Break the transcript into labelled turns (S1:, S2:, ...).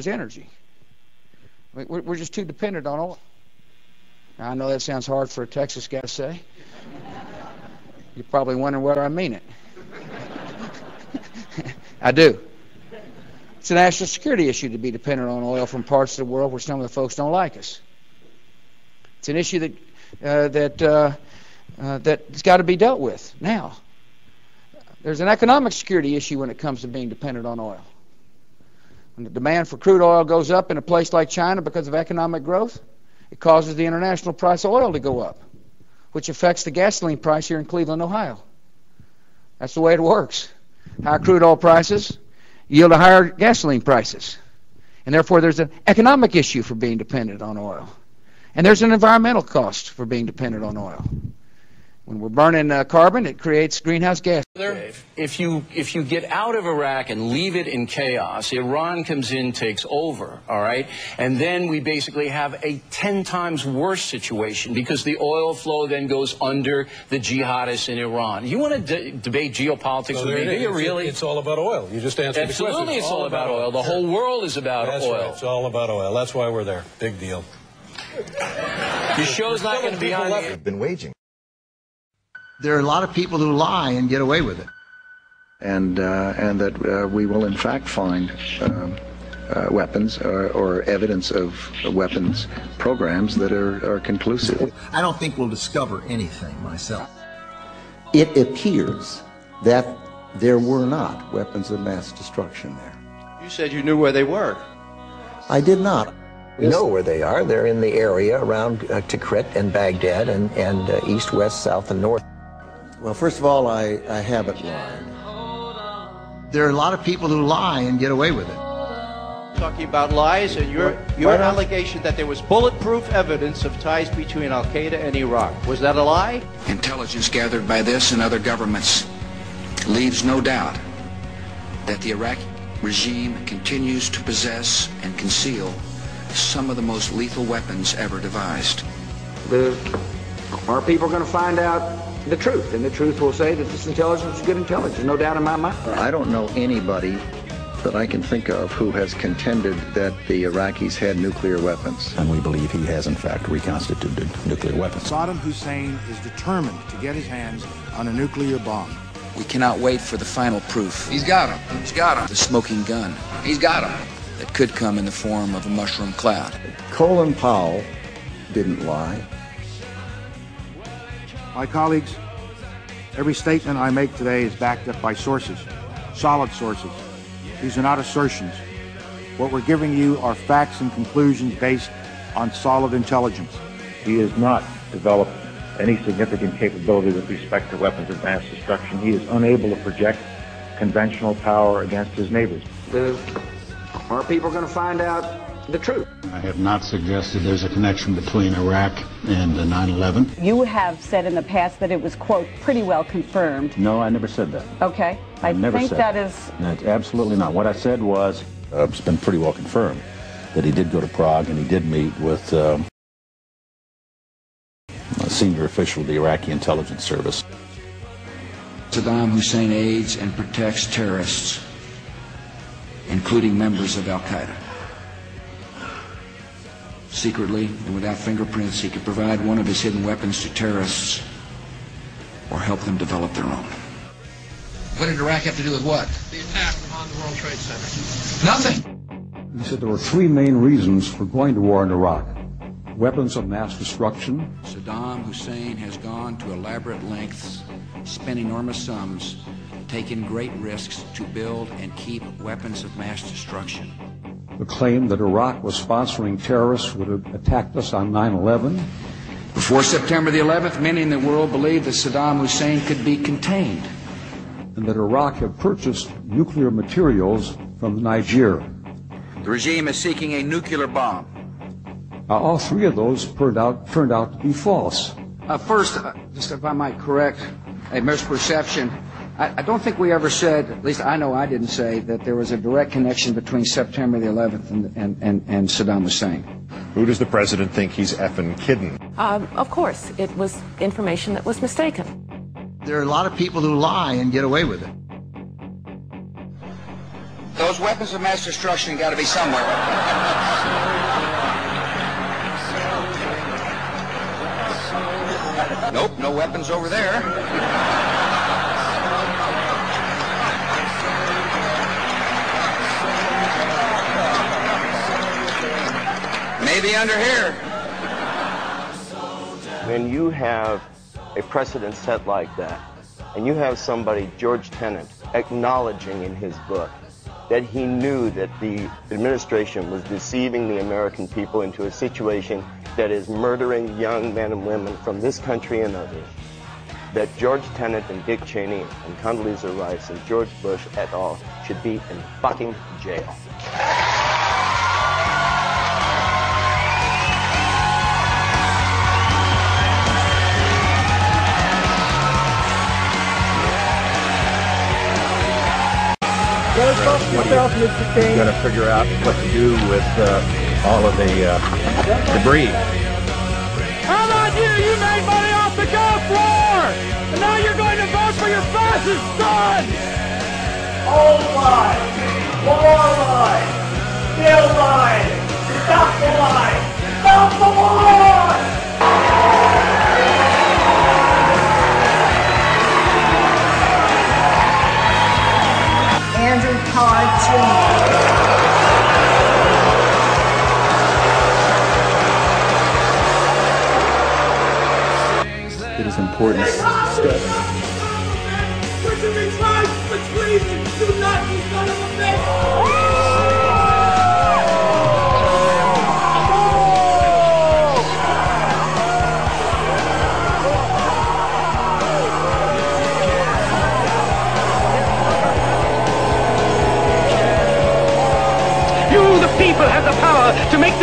S1: energy. We're just too dependent on oil. Now, I know that sounds hard for a Texas guy to say. You're probably wondering whether I mean it. I do. It's a national security issue to be dependent on oil from parts of the world where some of the folks don't like us. It's an issue that's got to be dealt with now. There's an economic security issue when it comes to being dependent on oil. When the demand for crude oil goes up in a place like China because of economic growth, it causes the international price of oil to go up, which affects the gasoline price here in Cleveland, Ohio. That's the way it works. Higher crude oil prices yield higher gasoline prices. And therefore there's an economic issue for being dependent on oil. And there's an environmental cost for being dependent on oil. When we're burning carbon, it creates greenhouse gas.
S2: If you get out of Iraq and leave it in chaos, Iran comes in, takes over, all right? And then we basically have a 10 times worse situation because the oil flow then goes under the jihadists in Iran. You want to debate geopolitics with me? Do you really?
S3: It's all about oil. You just answered the question.
S2: Absolutely, it's all about oil. The whole world is about oil.
S3: That's right. It's all about oil. That's why we're there. Big deal.
S2: Your show's not going to be on.
S4: We've been waging.
S5: There are a lot of people who lie and get away with it. And that we will in fact find weapons or evidence of weapons programs that are conclusive.
S4: I don't think we'll discover anything myself.
S6: It appears that there were not weapons of mass destruction there.
S7: You said you knew where they were.
S6: I did not.
S8: We know where they are. They're in the area around Tikrit and Baghdad and east, west, south, and north.
S6: Well, first of all, I haven't lied.
S5: There are a lot of people who lie and get away with it.
S7: Talking about lies and your allegation that there was bulletproof evidence of ties between Al-Qaeda and Iraq. Was that a lie?
S1: Intelligence gathered by this and other governments leaves no doubt that the Iraqi regime continues to possess and conceal some of the most lethal weapons ever devised. Our people are going to find out the truth, and the truth will say that this intelligence is good intelligence, no doubt in my mind.
S5: I don't know anybody that I can think of who has contended that the Iraqis had nuclear weapons.
S9: And we believe he has, in fact, reconstituted nuclear weapons.
S10: Saddam Hussein is determined to get his hands on a nuclear bomb.
S1: We cannot wait for the final proof. He's got him. He's got him. The smoking gun. He's got him. That could come in the form of a mushroom cloud.
S6: Colin Powell didn't lie.
S10: My colleagues, every statement I make today is backed up by sources, solid sources. These are not assertions. What we're giving you are facts and conclusions based on solid intelligence.
S11: He has not developed any significant capability with respect to weapons of mass destruction. He is unable to project conventional power against his neighbors.
S1: Our people are going to find out the truth.
S12: I have not suggested there's a connection between Iraq and 9/11.
S13: You have said in the past that it was, quote, pretty well confirmed.
S9: No, I never said that.
S13: Okay. I think that is...
S9: That's absolutely not. What I said was, it's been pretty well confirmed that he did go to Prague and he did meet with a senior official of the Iraqi intelligence service.
S1: Saddam Hussein aids and protects terrorists, including members of Al-Qaeda. Secretly and without fingerprints, he could provide one of his hidden weapons to terrorists or help them develop their own. What did Iraq have to do with what?
S14: The attack on the World Trade Center.
S1: Nothing.
S12: He said there were three main reasons for going to war in Iraq. Weapons of mass destruction.
S1: Saddam Hussein has gone to elaborate lengths, spent enormous sums, taken great risks to build and keep weapons of mass destruction.
S12: The claim that Iraq was sponsoring terrorists who would have attacked us on 9/11.
S1: Before September the 11th, many in the world believed that Saddam Hussein could be contained.
S12: And that Iraq had purchased nuclear materials from Niger.
S1: The regime is seeking a nuclear bomb.
S12: All three of those turned out to be false.
S1: First, just if I might correct a misperception, I don't think we ever said, at least I know I didn't say, that there was a direct connection between September the 11th and Saddam Hussein.
S4: Who does the president think he's effing kidding?
S15: Of course, it was information that was mistaken.
S5: There are a lot of people who lie and get away with it.
S1: those weapons of mass destruction got to be somewhere. Nope, no weapons over there. Maybe under here.
S16: When you have a precedent set like that, and you have somebody, George Tenet, acknowledging in his book that he knew that the administration was deceiving the American people into a situation that is murdering young men and women from this country and others, that George Tenet and Dick Cheney and Condoleezza Rice and George Bush et al. Should be in fucking jail.
S9: What are you going to figure out what to do with all of the debris?
S17: How about you? You made money off the Gulf War! And now you're going to vote for your fascist son!
S18: Old lies! More lies! Still lies! Stop the lies! Stop the lies!
S19: Andrew Todd Jr.
S20: It is important step.
S18: We're doing crimes for treason! Do not, you son of a bitch!
S17: People have the power to make